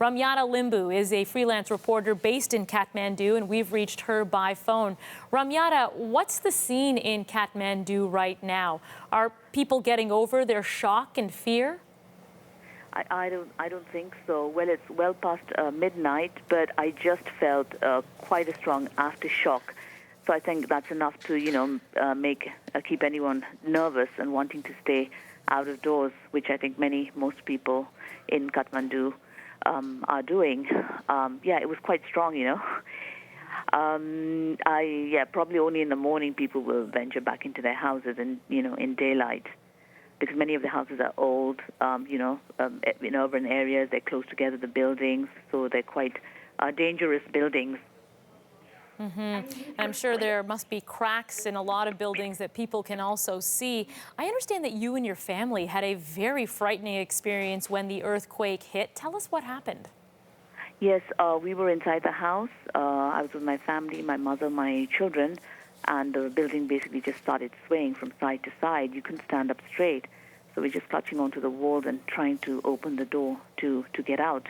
Ramyata Limbu is a freelance reporter based in Kathmandu, and we've reached her by phone. Ramyata, what's the scene in Kathmandu right now? Are people getting over their shock and fear? I don't think so. Well, it's well past midnight, but I just felt quite a strong aftershock. So I think that's enough to, keep anyone nervous and wanting to stay out of doors, which I think most people in Kathmandu are doing. It was quite strong, Probably only in the morning people will venture back into their houses and, in daylight, because many of the houses are old, in urban areas. They're close together, the buildings, so they're quite dangerous buildings. Mm-hmm. And I'm sure there must be cracks in a lot of buildings that people can also see. I understand that you and your family had a very frightening experience when the earthquake hit. Tell us what happened. Yes, we were inside the house. I was with my family, my mother, my children, and the building basically just started swaying from side to side. You couldn't stand up straight. So we're just clutching onto the walls and trying to open the door to get out.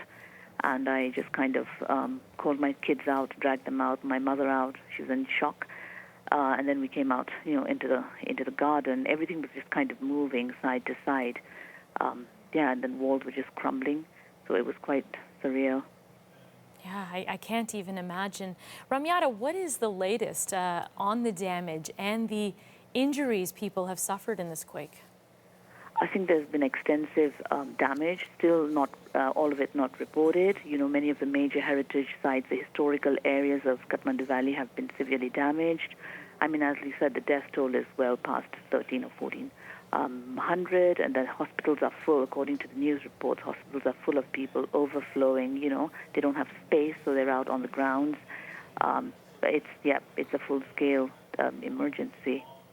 And I just kind of called my kids out, dragged them out, my mother out. She was in shock. And then we came out, into the garden. Everything was just kind of moving side to side. And then walls were just crumbling. So it was quite surreal. Yeah, I can't even imagine. Ramyata, what is the latest on the damage and the injuries people have suffered in this quake? I think there's been extensive damage, still not all of it not reported. Many of the major heritage sites, the historical areas of Kathmandu Valley have been severely damaged. I mean, as we said, the death toll is well past 13 or 1400, and the hospitals are full. According to the news reports, hospitals are full of people, overflowing. They don't have space, so they're out on the grounds. It's a full-scale emergency.